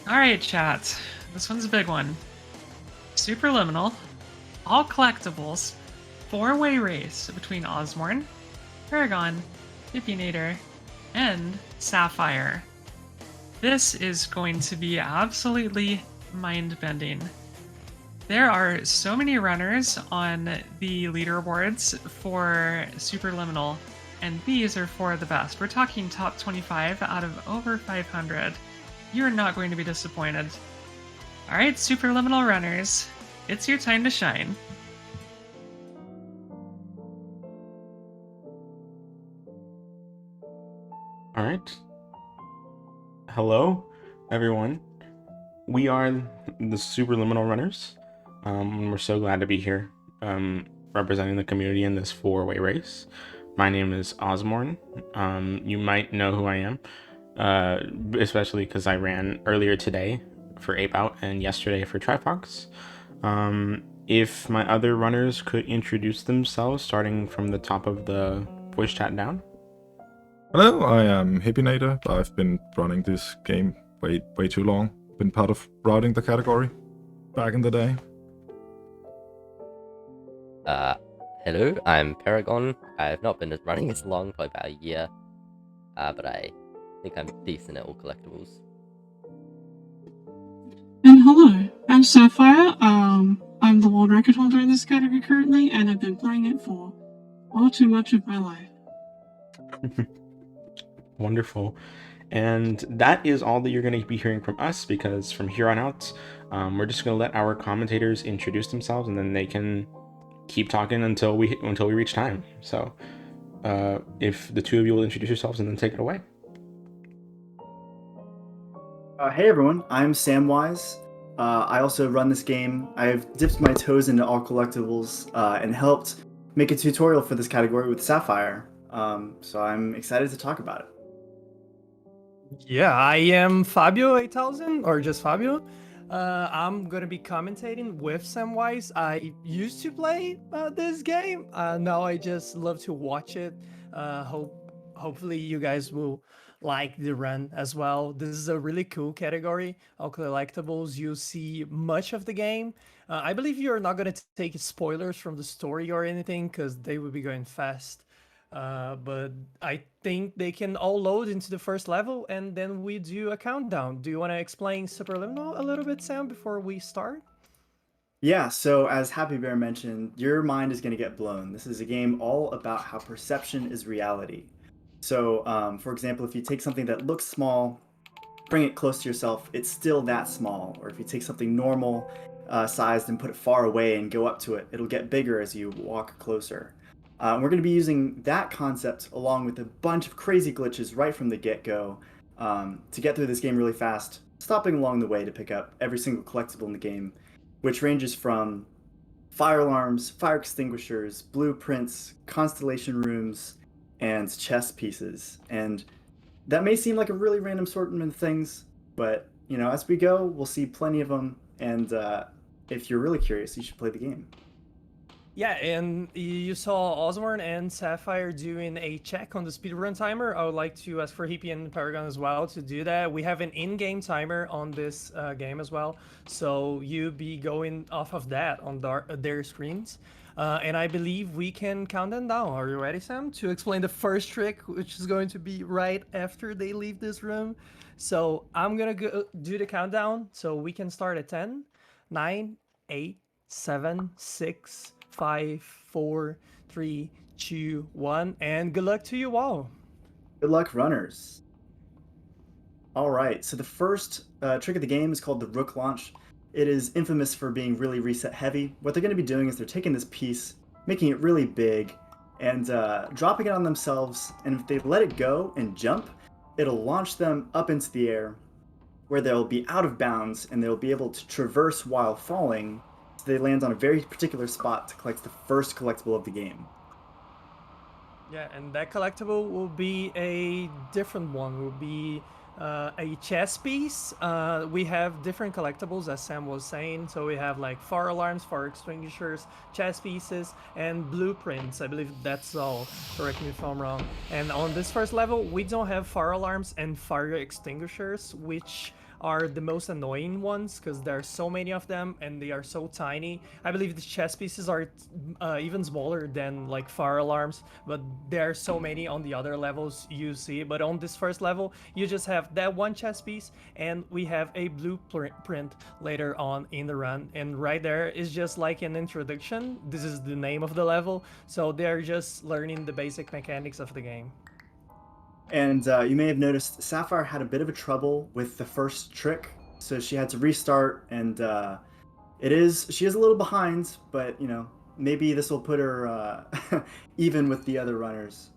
Alright, chat. This one's a big one. Superliminal, all collectibles, four-way race between Ozmourn, Perigon, hippienator, and Sapphire. This is going to be absolutely mind-bending. There are so many runners on the leaderboards for Superliminal, and these are four of the best. We're talking top 25 out of over 500. You're not going to be disappointed. Alright, Superliminal runners, it's your time to shine. Alright. Hello, everyone. We are the Superliminal Runners. We're so glad to be here representing the community in this four-way race. My name is Ozmourn. You might know who I am, especially because I ran earlier today for Ape Out and yesterday for Trifox. If my other runners could introduce themselves, starting from the top of the voice chat down. Hello, I am hippienator. I've been running this game way too long. Been part of routing the category back in the day. Hello, I'm Perigon. I've not been running as long, for about a year, but I think I'm decent at all collectibles. And hello, I'm Sapphire. I'm the world record holder in this category currently, and I've been playing it for all too much of my life. Wonderful. And that is all that you're going to be hearing from us, because from here on out, we're just going to let our commentators introduce themselves, and then they can keep talking until we reach time. So if the two of you will introduce yourselves and then take it away. Hey everyone, I'm Samwise. I also run this game. I've dipped my toes into all collectibles and helped make a tutorial for this category with Sapphire. So I'm excited to talk about it. Yeah, I am Fabio 8000, or just Fabio. I'm gonna be commentating with Samwise. I used to play this game. Now I just love to watch it. Hopefully you guys will like the run as well. This is a really cool category. All collectibles, you see much of the game. I believe you're not gonna take spoilers from the story or anything, because they will be going fast. But I think they can all load into the first level, and then we do a countdown. Do you want to explain Superliminal a little bit, Sam, before we start? Yeah, so as Happy Bear mentioned, your mind is going to get blown. This is a game all about how perception is reality. So, for example, if you take something that looks small, bring it close to yourself, it's still that small. Or if you take something normal sized and put it far away and go up to it, it'll get bigger as you walk closer. We're going to be using that concept along with a bunch of crazy glitches right from the get-go to get through this game really fast, stopping along the way to pick up every single collectible in the game, which ranges from fire alarms, fire extinguishers, blueprints, constellation rooms, and chess pieces. And that may seem like a really random assortment of things, but you know, as we go, we'll see plenty of them. And if you're really curious, you should play the game. Yeah, and you saw Ozmourn and Sapphire doing a check on the speedrun timer. I would like to ask for Hippie and Paragon as well to do that. We have an in-game timer on this game as well, so you be going off of that on their screens. And I believe we can count them down. Are you ready, Sam, to explain the first trick, which is going to be right after they leave this room? So I'm gonna go do the countdown, so we can start at 10, 9, 8, 7, 6, 5, 4, 3, 2, 1, and good luck to you all. Good luck, runners. All right, so the first trick of the game is called the Rook Launch. It is infamous for being really reset heavy. What they're going to be doing is they're taking this piece, making it really big, and dropping it on themselves, and if they let it go and jump, it'll launch them up into the air, where they'll be out of bounds, and they'll be able to traverse while falling. They land on a very particular spot to collect the first collectible of the game. Yeah, and that collectible will be a different one. Will be a chess piece. We have different collectibles, as Sam was saying. So we have like fire alarms, fire extinguishers, chess pieces, and blueprints. I believe that's all. Correct me if I'm wrong. And on this first level, we don't have fire alarms and fire extinguishers, which are the most annoying ones because there are so many of them and they are so tiny. I believe the chess pieces are even smaller than like fire alarms, but there are so many on the other levels you see. But on this first level, you just have that one chess piece, and we have a blueprint later on in the run. And right there is just like an introduction. This is the name of the level, so they're just learning the basic mechanics of the game. And you may have noticed Sapphire had a bit of a trouble with the first trick, so she had to restart, and she is a little behind, but you know, maybe this will put her even with the other runners.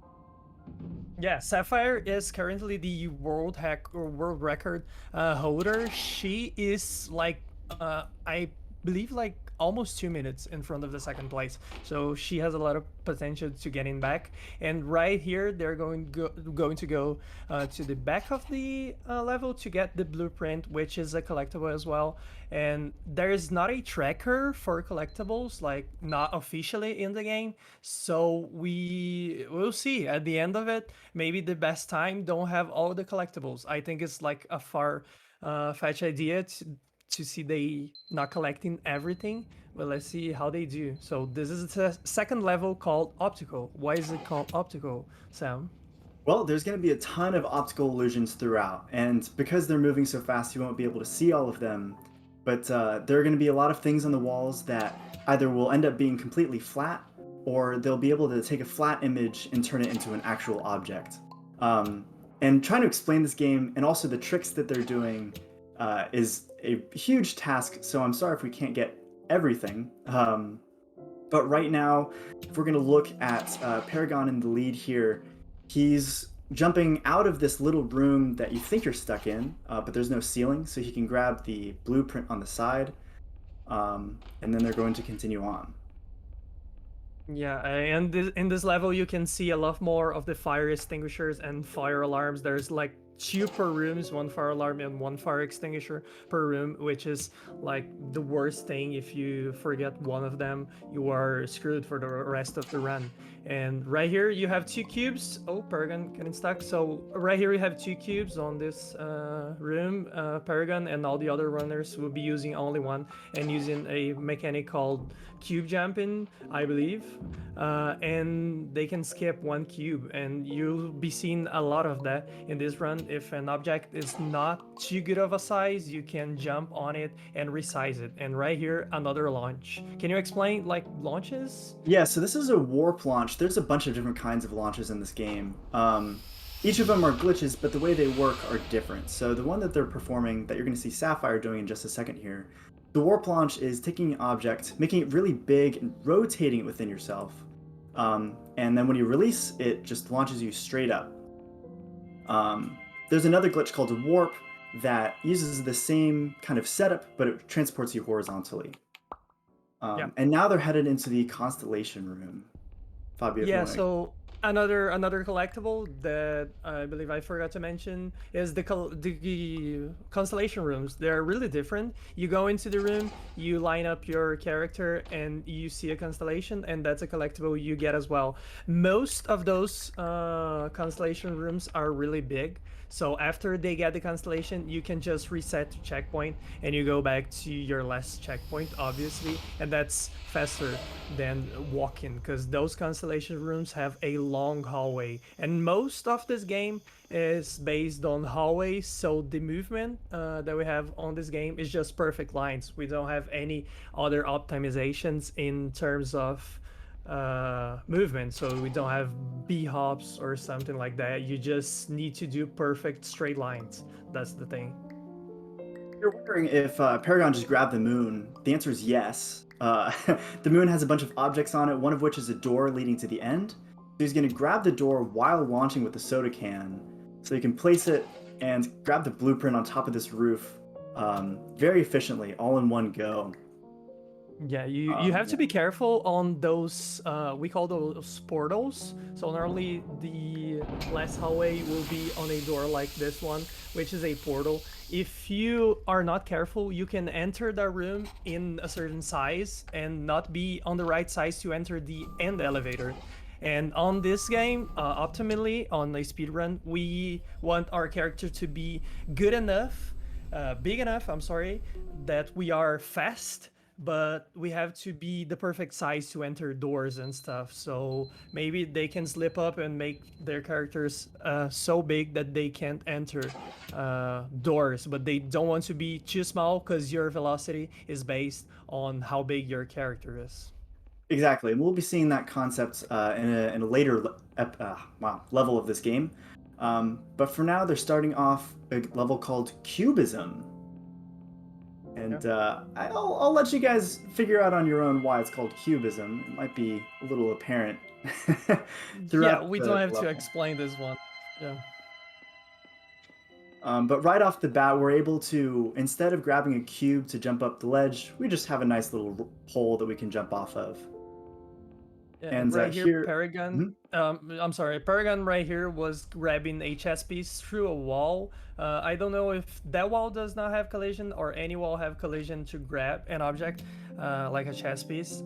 Yeah, Sapphire is currently the world record holder. She is like I believe like almost 2 minutes in front of the second place, so she has a lot of potential to getting back. And right here they're going to go to the back of the level to get the blueprint, which is a collectible as well. And there is not a tracker for collectibles, like not officially in the game, so we'll see at the end of it. Maybe the best time don't have all the collectibles. I think it's like a far fetch idea to see they not collecting everything, but let's see how they do. So this is the second level called Optical. Why is it called Optical, Sam? Well, there's going to be a ton of optical illusions throughout, and because they're moving so fast, you won't be able to see all of them. But there are going to be a lot of things on the walls that either will end up being completely flat, or they'll be able to take a flat image and turn it into an actual object. And trying to explain this game and also the tricks that they're doing is a huge task, so I'm sorry if we can't get everything. But right now, if we're going to look at Perigon in the lead here, he's jumping out of this little room that you think you're stuck in, but there's no ceiling, so he can grab the blueprint on the side, and then they're going to continue on. Yeah, and in this level you can see a lot more of the fire extinguishers and fire alarms. There's like 2 per rooms, 1 fire alarm and 1 fire extinguisher per room, which is like the worst thing. If you forget one of them, you are screwed for the rest of the run. And right here you have 2 cubes. Oh, Perigon getting stuck. So right here you have 2 cubes on this room. Perigon and all the other runners will be using only one and using a mechanic called cube jumping, I believe. And they can skip 1 cube, and you'll be seeing a lot of that in this run. If an object is not too good of a size, you can jump on it and resize it. And right here, another launch. Can you explain like launches? Yeah, so this is a warp launch. There's a bunch of different kinds of launches in this game. Each of them are glitches, but the way they work are different. So the one that they're performing, that you're going to see Sapphire doing in just a second here, the warp launch is taking an object, making it really big, and rotating it within yourself. And then when you release, it just launches you straight up. There's another glitch called a warp that uses the same kind of setup, but it transports you horizontally. And now they're headed into the Constellation Room. Fabio, Yeah, so another collectible that I believe I forgot to mention is the constellation rooms. They're really different. You go into the room, you line up your character, and you see a constellation, and that's a collectible you get as well. Most of those constellation rooms are really big. So after they get the constellation, you can just reset to checkpoint and you go back to your last checkpoint, obviously. And that's faster than walking because those constellation rooms have a long hallway. And most of this game is based on hallways. So the movement that we have on this game is just perfect lines. We don't have any other optimizations in terms of movement, so we don't have b-hops or something like that. You just need to do perfect straight lines. That's the thing. You're wondering if Perigon just grabbed the moon. The answer is yes. The moon has a bunch of objects on it, one of which is a door leading to the end. So he's going to grab the door while launching with the soda can, so you can place it and grab the blueprint on top of this roof very efficiently, all in one go. Yeah, you have to be careful on those, we call those portals. So normally the last hallway will be on a door like this one, which is a portal. If you are not careful, you can enter the room in a certain size and not be on the right size to enter the end elevator. And on this game, optimally, on a speedrun, we want our character to be good enough big enough, I'm sorry, that we are fast, but we have to be the perfect size to enter doors and stuff. So maybe they can slip up and make their characters so big that they can't enter doors, but they don't want to be too small because your velocity is based on how big your character is. Exactly, and we'll be seeing that concept in a later level of this game. But for now, they're starting off a level called Cubism. And I'll let you guys figure out on your own why it's called Cubism. It might be a little apparent throughout. Yeah, we the don't have to level. explain this one. Yeah. But right off the bat, we're able to, instead of grabbing a cube to jump up the ledge, we just have a nice little pole that we can jump off of. Yeah, And right here, here- Perigon. I'm sorry, Perigon right here was grabbing a chess piece through a wall. I don't know if that wall does not have collision or any wall have collision to grab an object like a chess piece,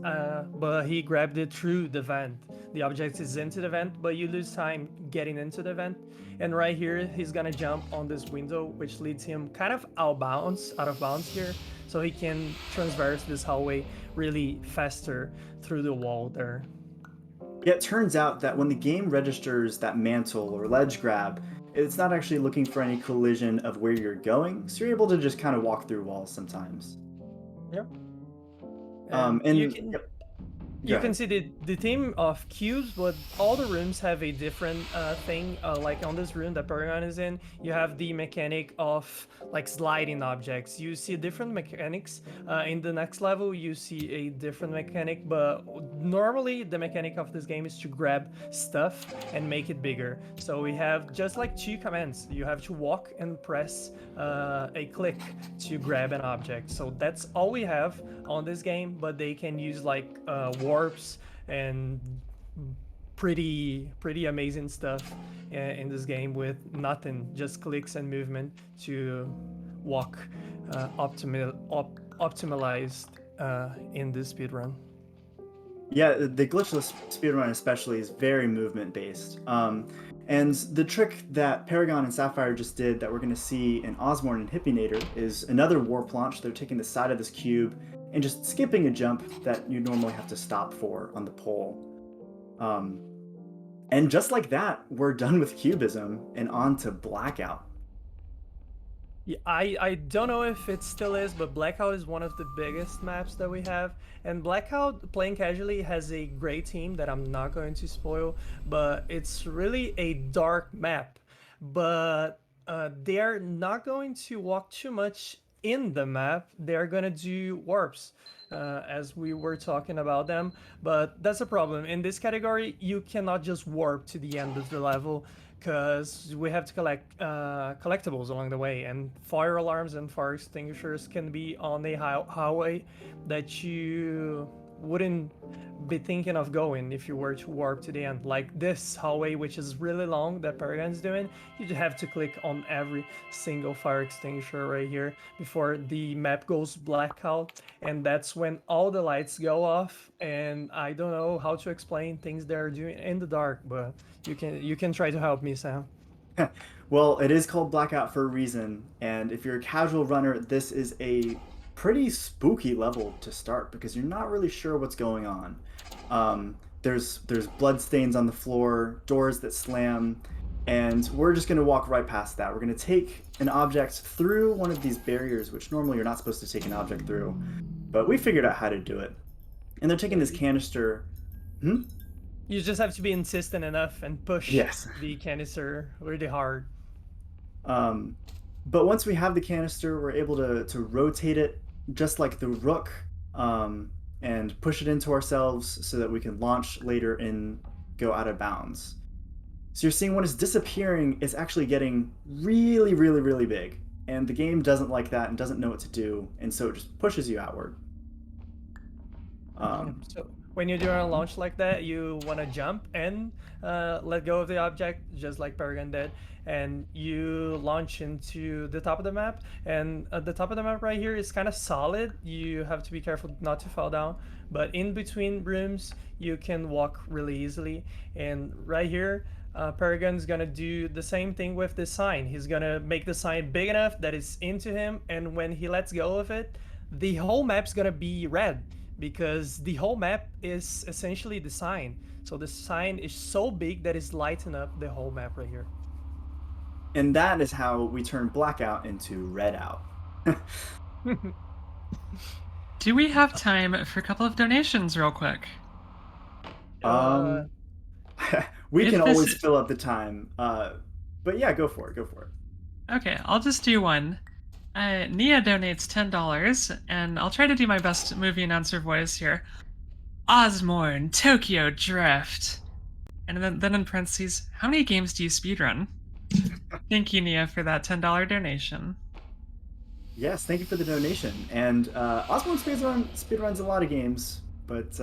but he grabbed it through the vent. The object is into the vent, but you lose time getting into the vent. And right here, he's gonna jump on this window, which leads him kind of out of bounds here, so he can transverse this hallway really faster through the wall there. Yeah, it turns out that when the game registers that mantle or ledge grab, it's not actually looking for any collision of where you're going, so you're able to just kind of walk through walls sometimes. Yep. And you can yep. you Go can ahead. see the theme of cubes, but all the rooms have a different thing. Like on this room that Perigon is in, you have the mechanic of like sliding objects. You see different mechanics. In the next level, you see a different mechanic, but normally the mechanic of this game is to grab stuff and make it bigger. So we have just like two commands. You have to walk and press a click to grab an object. So that's all we have on this game, but they can use like warps and pretty amazing stuff in this game with nothing, just clicks and movement to walk optimized in this speedrun. Yeah, the glitchless speedrun especially is very movement based. And the trick that Perigon and Sapphire just did that we're going to see in Ozmourn and Hippienator is another warp launch. They're taking the side of this cube and just skipping a jump that you normally have to stop for on the pole. And just like that, we're done with Cubism and on to Blackout. Yeah, I don't know if it still is, but Blackout is one of the biggest maps that we have. And Blackout, playing casually, has a great team that I'm not going to spoil, but it's really a dark map. But they're not going to walk too much in the map. They're going to do warps, as we were talking about them. But that's a problem. In this category, you cannot just warp to the end of the level, because we have to collect collectibles along the way, and fire alarms and fire extinguishers can be on a highway that you wouldn't be thinking of going if you were to warp to the end. Like this hallway, which is really long, that Perigon's doing, you just have to click on every single fire extinguisher right here before the map goes blackout, and that's when all the lights go off. And I don't know how to explain things they're doing in the dark, but you can try to help me, Sam. Well, it is called Blackout for a reason, and if you're a casual runner, this is a pretty spooky level to start because you're not really sure what's going on. There's blood stains on the floor, doors that slam, and we're just going to walk right past that. We're going to take an object through one of these barriers, which normally you're not supposed to take an object through, but we figured out how to do it. And they're taking this canister. You just have to be insistent enough and push Yes. the canister really hard. But once we have the canister, we're able to rotate it just like the rook, and push it into ourselves so that we can launch later and go out of bounds. So you're seeing when it's disappearing, it's actually getting really, really, really big. And the game doesn't like that and doesn't know what to do, and so it just pushes you outward. So when you're doing a launch like that, you want to jump and let go of the object, just like Perigon did, and you launch into the top of the map. And at the top of the map right here is kind of solid. You have to be careful not to fall down, but in between rooms, you can walk really easily. And right here, Perigon's gonna do the same thing with the sign. He's gonna make the sign big enough that it's into him, and when he lets go of it, the whole map's gonna be red because the whole map is essentially the sign. So the sign is so big that it's lighting up the whole map right here. And that is how we turn blackout into red out. Do we have time for a couple of donations, real quick? Uh, We If can this always is- fill up the time. But yeah, go for it. Go for it. Okay, I'll just do one. Nia donates $10, and I'll try to do my best movie announcer voice here. Ozmourn, Tokyo Drift. And then in parentheses, how many games do you speedrun? Thank you, Nia, for that $10 donation. Yes, thank you for the donation. And Ozmourn speedruns a lot of games, but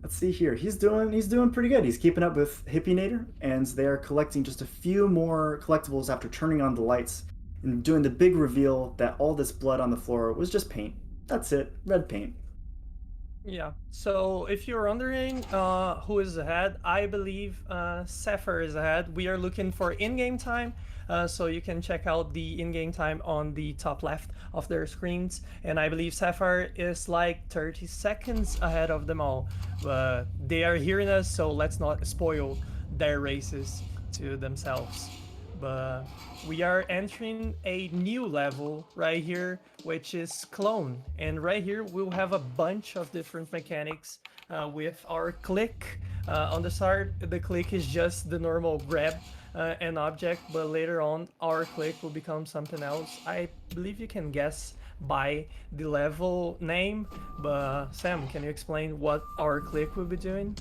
let's see here. He's doing pretty good. He's keeping up with hippienator, and they are collecting just a few more collectibles after turning on the lights and doing the big reveal that all this blood on the floor was just paint. That's it, red paint. Yeah. So if you're wondering who is ahead, I believe Sapphire is ahead. We are looking for in-game time, so you can check out the in-game time on the top left of their screens. And I believe Sapphire is like 30 seconds ahead of them all. But they are hearing us, so let's not spoil their races to themselves. But we are entering a new level right here, which is clone. And right here we'll have a bunch of different mechanics with our click. On the start, the click is just the normal grab an object, but later on our click will become something else. I believe you can guess by the level name, but Sam, can you explain what our click will be doing?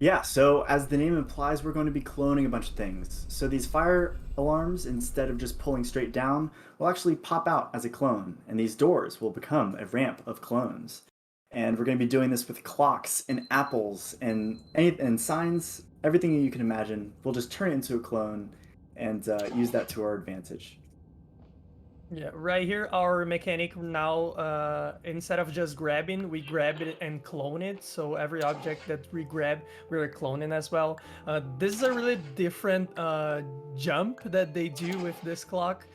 Yeah, so as the name implies, we're going to be cloning a bunch of things. So these fire alarms, instead of just pulling straight down, will actually pop out as a clone, and these doors will become a ramp of clones. And we're going to be doing this with clocks and apples and signs, everything you can imagine. We'll just turn it into a clone and use that to our advantage. Yeah, right here, our mechanic now, instead of just grabbing, we grab it and clone it. So every object that we grab, we're cloning as well. This is a really different jump that they do with this clock.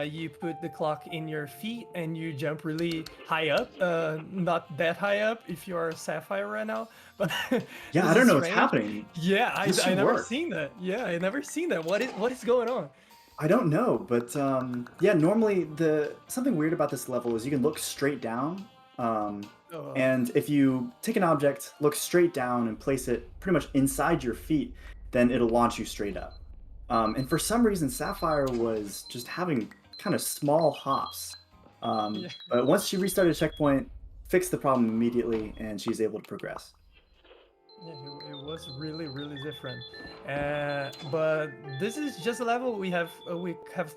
You put the clock in your feet and you jump really high up. Not that high up if you are a Sapphire right now, but Yeah, this I don't is know what's strange. happening. Yeah, This I should never work. seen that. Yeah, I never seen that. What is going on? I don't know, but yeah, normally something weird about this level is you can look straight down, and if you take an object, look straight down, and place it pretty much inside your feet, then it'll launch you straight up. And for some reason, Sapphire was just having kind of small hops, Yeah. but once she restarted a checkpoint, fixed the problem immediately, and she's able to progress. Yeah, it was really different. But this is just a level we have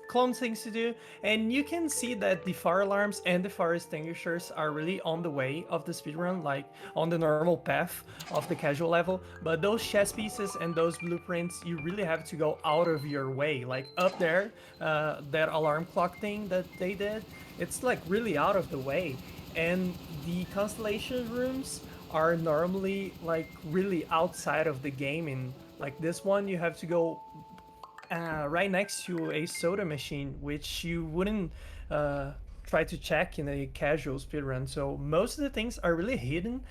clone things to do, and you can see that the fire alarms and the fire extinguishers are really on the way of the speedrun, like on the normal path of the casual level. But those chess pieces and those blueprints, you really have to go out of your way. Like up there, that alarm clock thing that they did, it's like really out of the way. And the constellation rooms are normally like really outside of the game. In like this one, you have to go right next to a soda machine, which you wouldn't try to check in a casual speedrun. So most of the things are really hidden,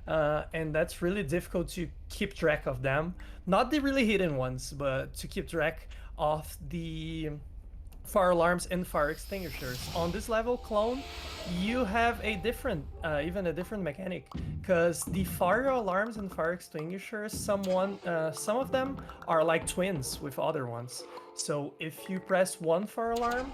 and that's really difficult to keep track of them. Not the really hidden ones, but to keep track of the fire alarms and fire extinguishers. On this level, clone, you have a different, even a different mechanic, because the fire alarms and fire extinguishers, some of them are like twins with other ones. So if you press one fire alarm,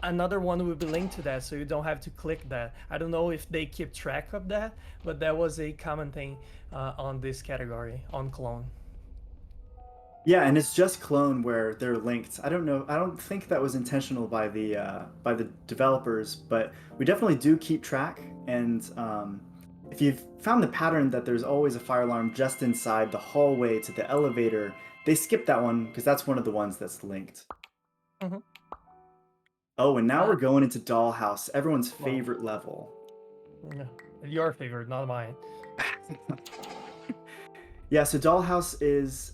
another one will be linked to that, so you don't have to click that. I don't know if they keep track of that, but that was a common thing on this category, on clone. Yeah, and it's just clone where they're linked. I don't know. I don't think that was intentional by the developers, but we definitely do keep track. And if you've found the pattern that there's always a fire alarm just inside the hallway to the elevator, they skip that one because that's one of the ones that's linked. Mhm. Oh, and now we're going into Dollhouse, everyone's favorite level. Yeah, your favorite, not mine. Yeah, so Dollhouse is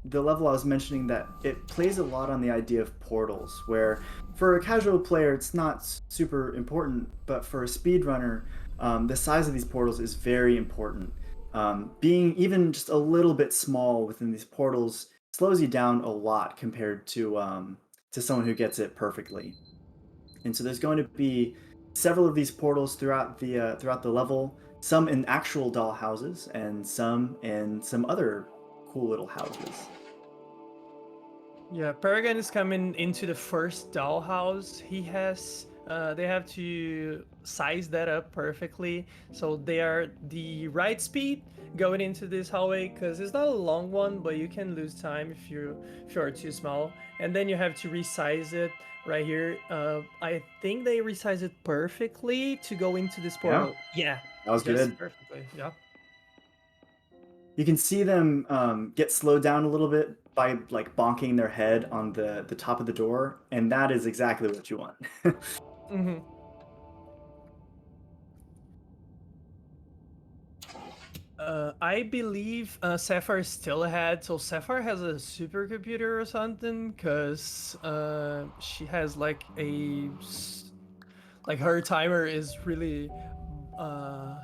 the level I was mentioning that it plays a lot on the idea of portals, where for a casual player it's not super important, but for a speedrunner, the size of these portals is very important. Being even just a little bit small within these portals slows you down a lot compared to someone who gets it perfectly. And so there's going to be several of these portals throughout the level. Some in actual doll houses, and some in some other cool little houses. Yeah, Perigon is coming into the first dollhouse. They have to size that up perfectly so they are the right speed going into this hallway, because it's not a long one, but you can lose time if you are too small. And then you have to resize it right here. I think they resize it perfectly to go into this portal. Yeah, That was just good. perfectly. Yeah. You can see them get slowed down a little bit by like bonking their head on the top of the door, and that is exactly what you want. Mm-hmm. I believe Sapphire is still ahead. So Sapphire has a supercomputer or something, because she has like like her timer is really uh,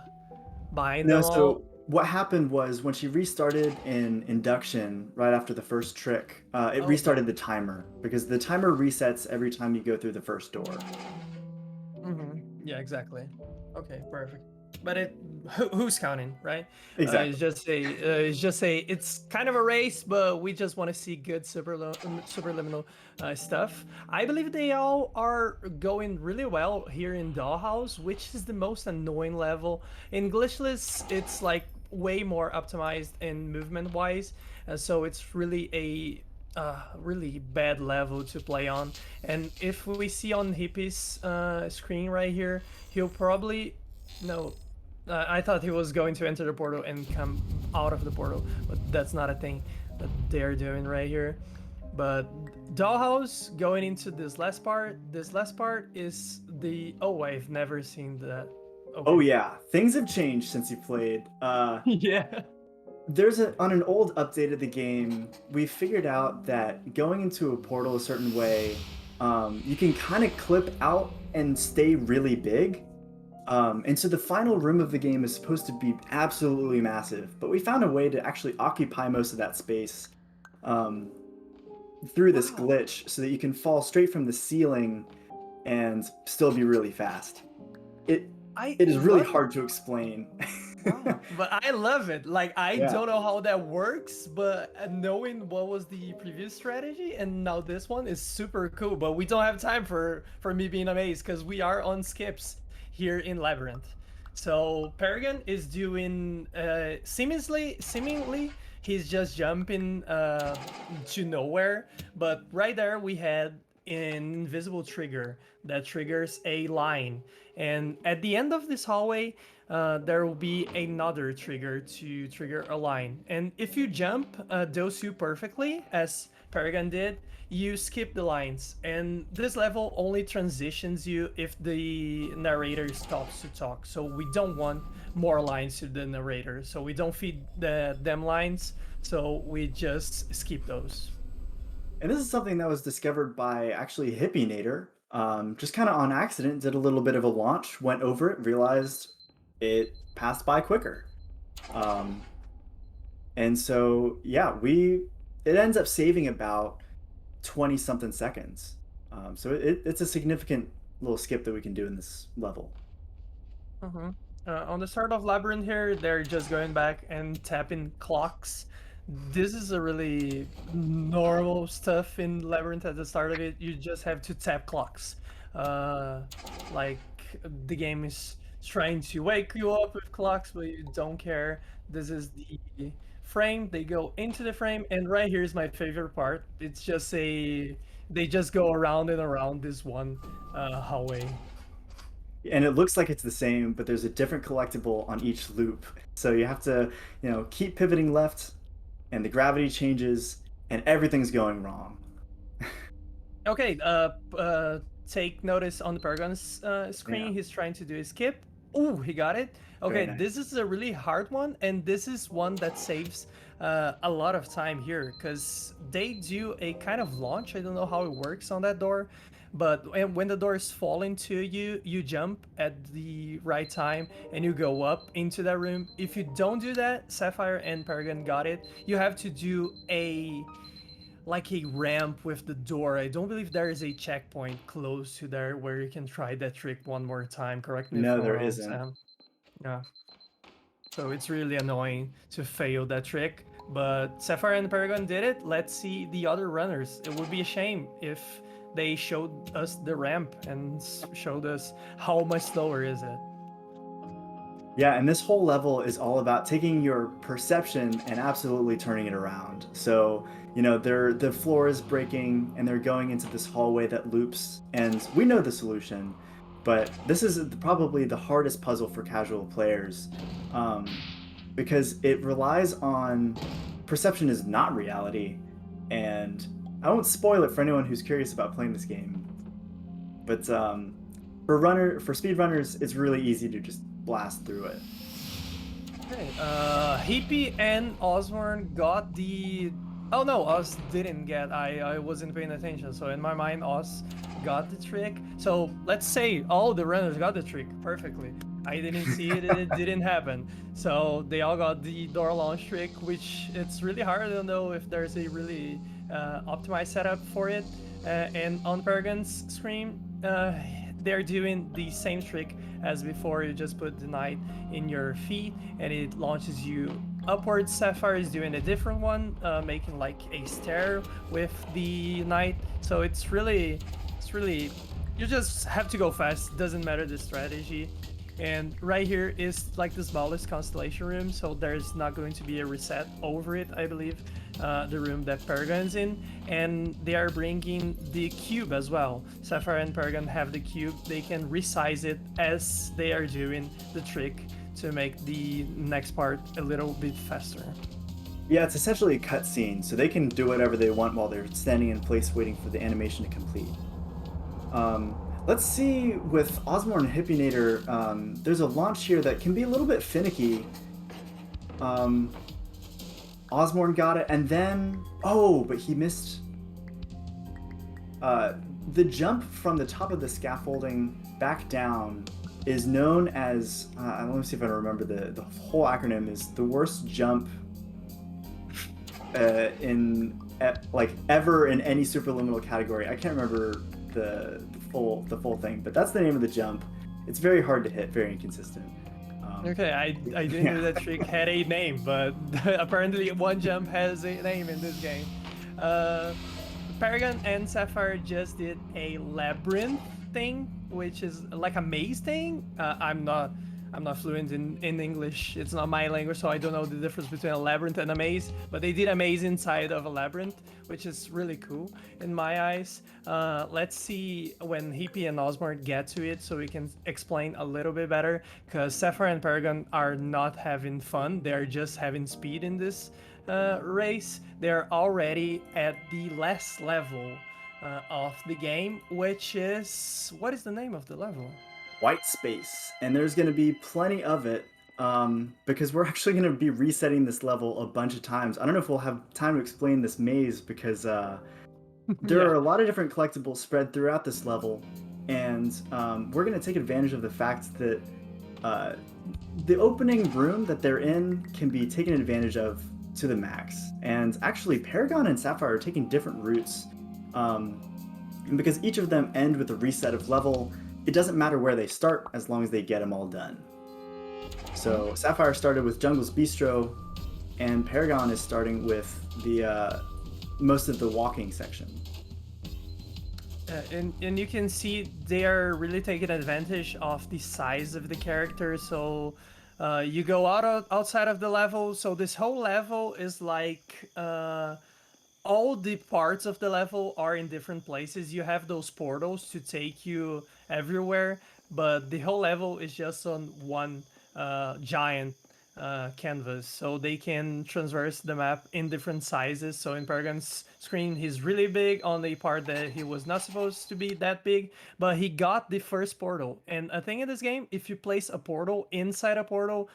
behind No, them all. so what happened was when she restarted in induction right after the first trick, it Okay. restarted the timer because the timer resets every time you go through the first door. Yeah, exactly. Okay, perfect. But who's counting, right? Exactly. It's kind of a race, but we just want to see good superliminal stuff. I believe they all are going really well here in Dollhouse, which is the most annoying level. In Glitchless, it's like way more optimized in movement wise, so it's really a really bad level to play on. And if we see on Hippie's screen right here, he'll probably no. I thought he was going to enter the portal and come out of the portal, but that's not a thing that they're doing right here. But Dollhouse going into this last part. This last part is the I've never seen that. Oh Okay. yeah, things have changed since you played. Yeah. On an old update of the game, we figured out that going into a portal a certain way, you can kind of clip out and stay really big. And so the final room of the game is supposed to be absolutely massive, but we found a way to actually occupy most of that space um, through this Wow. glitch so that you can fall straight from the ceiling and still be really fast. It I it is really love hard to explain. Wow, but I love it. Like, I Yeah. don't know how that works, but knowing what was the previous strategy and now this one is super cool. But we don't have time for me being amazed because we are on skips here in Labyrinth. So Perigon is doing seemingly he's just jumping to nowhere, but right there we had an invisible trigger that triggers a line, and at the end of this hallway there will be another trigger to trigger a line. And if you jump those two perfectly, as Perigon did, you skip the lines. And this level only transitions you if the narrator stops to talk. So we don't want more lines to the narrator. So we don't feed them lines. So we just skip those. And this is something that was discovered by actually hippienator. Just kind of on accident, did a little bit of a launch, went over it, realized it passed by quicker. Um, and so yeah, it ends up saving about 20 something seconds. So it's a significant little skip that we can do in this level. Mhm. On the start of Labyrinth here, they're just going back and tapping clocks. This is a really normal stuff in Labyrinth at the start of it. You just have to tap clocks. Uh, like, the game is trying to wake you up with clocks, but you don't care. This is the frame. They go into the frame, and right here is my favorite part. It's just they just go around and around this one hallway. And it looks like it's the same, but there's a different collectible on each loop. So you have to, keep pivoting left, and the gravity changes, and everything's going wrong. Okay, take notice on the Perigon's screen. Yeah. He's trying to do a skip. Oh, he got it. Very Okay, nice. this is a really hard one, and this is one that saves a lot of time here because they do a kind of launch. I don't know how it works on that door, but when the door is falling to you, you jump at the right time and you go up into that room. If you don't do that, Sapphire and Perigon got it. You have to do a like a ramp with the door. I don't believe there is a checkpoint close to there where you can try that trick one more time. Correct me if No, I'm there wrong, isn't. Sam. Yeah. So it's really annoying to fail that trick. But Sapphire and Paragon did it. Let's see the other runners. It would be a shame if they showed us the ramp and showed us how much slower is it. Yeah, and this whole level is all about taking your perception and absolutely turning it around. So, you know, the floor is breaking and they're going into this hallway that loops, and we know the solution, but this is probably the hardest puzzle for casual players, because it relies on perception is not reality, and I won't spoil it for anyone who's curious about playing this game, but for speedrunners, it's really easy to just blast through it. Okay, Hippie and Ozmourn got the... Oh no, Oz didn't get. I wasn't paying attention. So in my mind, Oz got the trick. So let's say all the runners got the trick perfectly. I didn't see it, it didn't happen. So they all got the door launch trick, which it's really hard. I don't know if there's a really optimized setup for it. And on Paragon's screen, they're doing the same trick as before. You just put the knight in your feet and it launches you upwards. Sapphire is doing a different one, making like a stair with the knight. So it's really, you just have to go fast. Doesn't matter the strategy. And right here is like the smallest constellation room, so there's not going to be a reset over it, I believe, the room that Perigon's in. And they are bringing the cube as well. Sapphire and Perigon have the cube. They can resize it as they are doing the trick to make the next part a little bit faster. Yeah, it's essentially a cutscene, so they can do whatever they want while they're standing in place waiting for the animation to complete. Let's see, with Ozmourn and hippienator, there's a launch here that can be a little bit finicky. Ozmourn got it, and then... Oh, but he missed... the jump from the top of the scaffolding back down is known as... let me see if I remember the whole acronym is the worst jump like ever in any superliminal category. I can't remember the full thing, but that's the name of the jump. It's very hard to hit, very inconsistent. Okay, I didn't know that trick had a name, but apparently one jump has a name in this game. Perigon and Sapphire just did a labyrinth thing, which is like a maze thing. I'm not fluent in English. It's not my language, so I don't know the difference between a labyrinth and a maze. But they did a maze inside of a labyrinth, which is really cool in my eyes. Let's see when Hippie and Ozmourn get to it, so we can explain a little bit better. Because Sapphire and Perigon are not having fun; they're just having speed in this race. They're already at the last level of the game, which is... What is the name of the level? White space, and there's going to be plenty of it, because we're actually going to be resetting this level a bunch of times. I don't know if we'll have time to explain this maze, because there are a lot of different collectibles spread throughout this level, and we're going to take advantage of the fact that the opening room that they're in can be taken advantage of to the max. And actually, Perigon and Sapphire are taking different routes, and because each of them end with a reset of level, it doesn't matter where they start as long as they get them all done. So Sapphire started with Jungle's Bistro, and Perigon is starting with the most of the walking section. And you can see they are really taking advantage of the size of the character. So you go outside of the level. So this whole level is like... all the parts of the level are in different places. You have those portals to take you everywhere, but the whole level is just on one giant canvas, so they can traverse the map in different sizes. So in Perigon's screen, he's really big on the part that he was not supposed to be that big, but he got the first portal. And a thing in this game, if you place a portal inside a portal,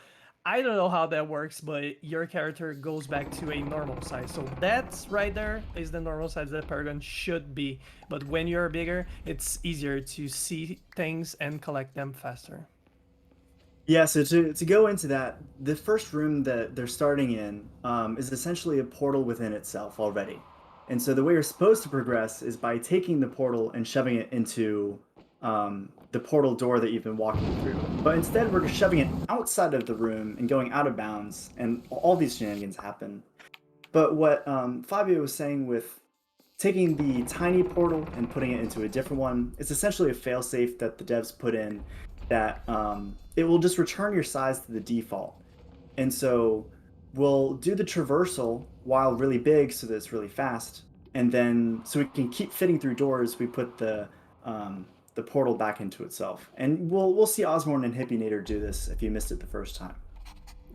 I don't know how that works, but your character goes back to a normal size. So that's right there is the normal size that Perigon should be. But when you're bigger, it's easier to see things and collect them faster. Yeah, so to go into that, the first room that they're starting in is essentially a portal within itself already. And so the way you're supposed to progress is by taking the portal and shoving it into the portal door that you've been walking through. But instead, we're shoving it outside of the room and going out of bounds, and all these shenanigans happen. But what Fabio was saying with taking the tiny portal and putting it into a different one, it's essentially a failsafe that the devs put in that it will just return your size to the default. And so we'll do the traversal while really big so that it's really fast. And then so we can keep fitting through doors, we put the portal back into itself. And we'll see Ozmourn and hippienator do this if you missed it the first time.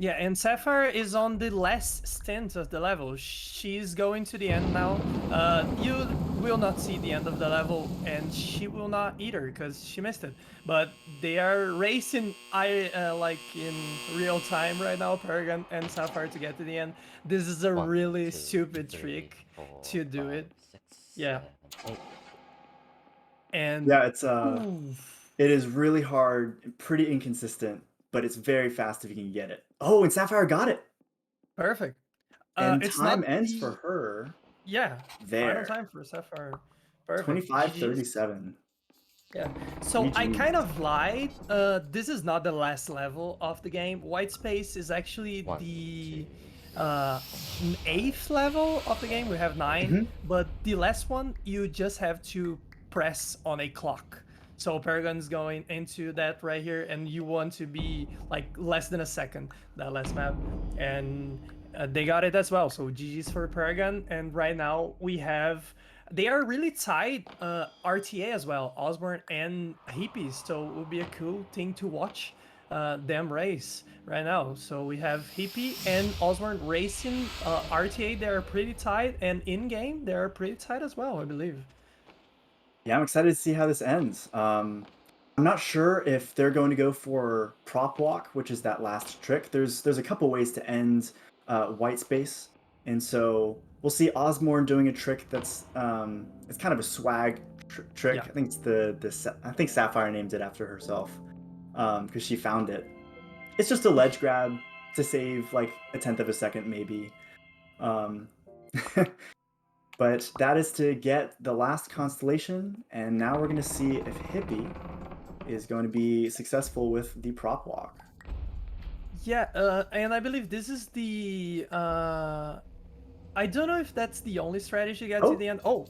Yeah, and Sapphire is on the last stint of the level. She's going to the end now. You will not see the end of the level, and she will not either because she missed it. But they are racing, like in real time right now, Perigon and Sapphire to get to the end. This is a One, really two, stupid three, trick four, to do five, it. six, Yeah. 7, 8. And Yeah, it's oof. it is really hard, pretty inconsistent, but it's very fast if you can get it. Oh, and Sapphire got it. Perfect. And It's time not ends the for her yeah. Final there. time for Sapphire. Perfect. 25:37. Yeah. So I GG. kind of lied. This is not the last level of the game. White space is actually 1, the 2, 8th level of the game. We have 9, Mhm. but the last one you just have to press on a clock. So Paragon's going into that right here, and you want to be like less than a second that last map, and they got it as well. So GG's for Paragon, and right now we have. They are really tight RTA as well, Ozmourn and Hippies, so it would be a cool thing to watch them race right now. So we have Hippie and Ozmourn racing RTA. They're pretty tight, and in game they're pretty tight as well, I believe. Yeah, I'm excited to see how this ends. I'm not sure if they're going to go for prop walk, which is that last trick. There's a couple ways to end white space, and so we'll see Ozmourn doing a trick that's it's kind of a swag trick. Yeah. I think it's I think Sapphire named it after herself because she found it. It's just a ledge grab to save like a tenth of a second, maybe. Um, But that is to get the last constellation, and now we're going to see if Hippie is going to be successful with the prop walk. Yeah, and I believe this is the. I don't know if that's the only strategy to get to Oh. the end. Oh,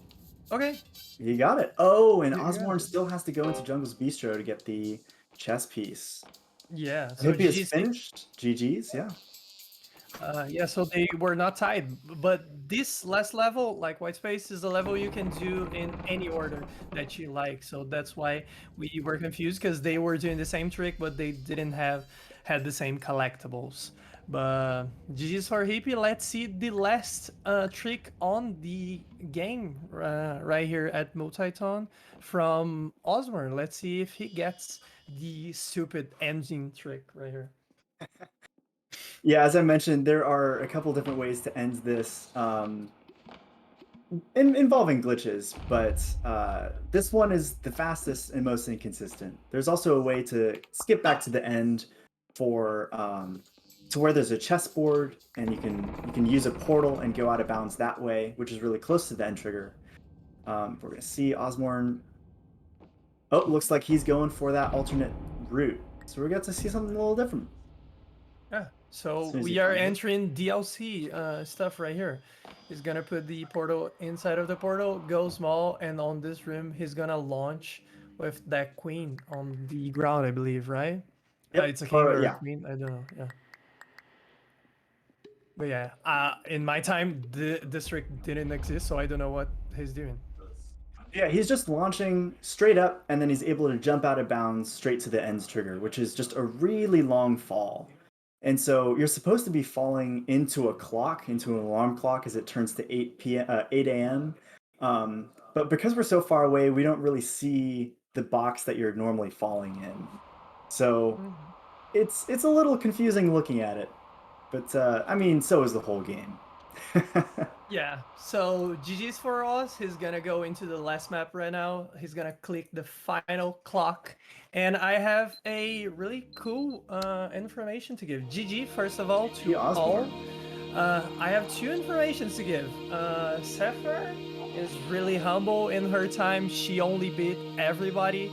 okay. He got it. Oh, and Yeah. Ozmourn still has to go into Jungle's Bistro to get the chess piece. Yeah. So Hippie is GG's. finished. GG's, yeah. Yeah, so they were not tied, but this last level, like white space, is a level you can do in any order that you like. So that's why we were confused because they were doing the same trick, but they didn't had the same collectibles. But GG's for Hippie. Let's see the last trick on the game right here at Multithon from Ozmourn. Let's see if he gets the stupid ending trick right here. Yeah, as I mentioned, there are a couple different ways to end this involving glitches, but this one is the fastest and most inconsistent. There's also a way to skip back to the end for to where there's a chessboard, and you can use a portal and go out of bounds that way, which is really close to the end trigger. We're gonna see Ozmourn. Oh, looks like he's going for that alternate route, so we're going to see something a little different. Yeah, so As soon as we you are find it. entering DLC stuff right here. He's gonna put the portal inside of the portal, go small, and on this room, he's gonna launch with that queen on the ground, I believe, right? Yep, It's a king or yeah. a queen, I don't know, yeah. But yeah, in my time, the district didn't exist, so I don't know what he's doing. Yeah, he's just launching straight up, and then he's able to jump out of bounds straight to the ends trigger, which is just a really long fall. And so you're supposed to be falling into a clock, into an alarm clock as it turns to 8 a.m. But because we're so far away, we don't really see the box that you're normally falling in. So Mhm. it's a little confusing looking at it. But I mean, so is the whole game. Yeah, so GG's for us. He's gonna go into the last map right now. He's gonna click the final clock. And I have a really cool information to give. GG, first of all, to Yeah, all. Ozmourn. I have two informations to give. Sapphire is really humble in her time. She only beat everybody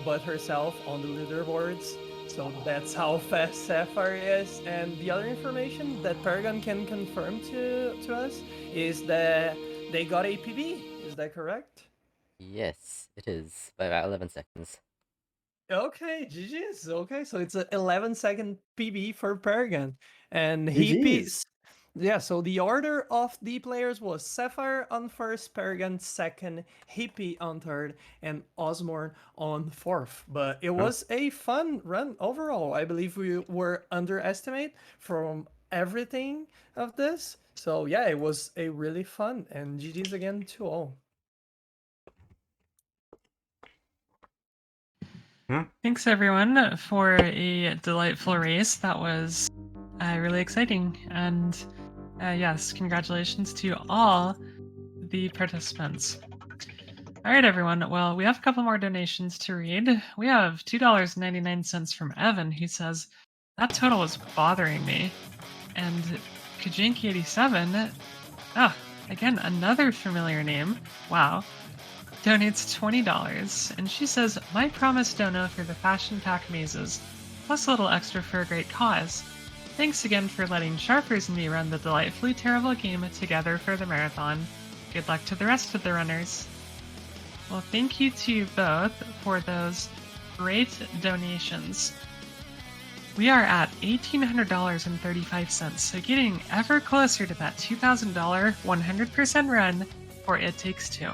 but herself on the leaderboards. So that's how fast Sapphire is. And the other information that Perigon can confirm to us is that they got a PB. Is that correct? Yes, it is by about 11 seconds. Okay, GG's. Okay, so it's a 11-second PB for Perigon. And GG's. yeah, so the order of the players was Sapphire on first, Perigon second, Hippie on third, and Ozmourn on fourth. But it was a fun run overall. I believe we were underestimate from everything of this. So yeah, it was a really fun, and GG's again to all. Thanks everyone for a delightful race. That was really exciting. And yes, congratulations to all the participants. All right, everyone. Well, we have a couple more donations to read. We have $2.99 from Evan, who says, that total was bothering me. And Kajinki87, again, another familiar name. Wow. Donates $20, and she says, my promise dono for the fashion pack mazes, plus a little extra for a great cause. Thanks again for letting Sharpers and me run the delightfully terrible game together for the marathon. Good luck to the rest of the runners. Well, thank you to you both for those great donations. We are at $1,800.35, so getting ever closer to that $2,000 100% run for It Takes Two.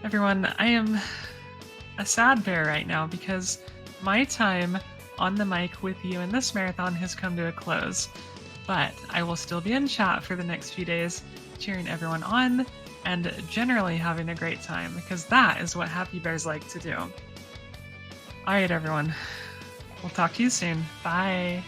Everyone, I am a sad bear right now because my time on the mic with you in this marathon has come to a close. But I will still be in chat for the next few days, cheering everyone on and generally having a great time, because that is what happy bears like to do. Alright, everyone. We'll talk to you soon. Bye.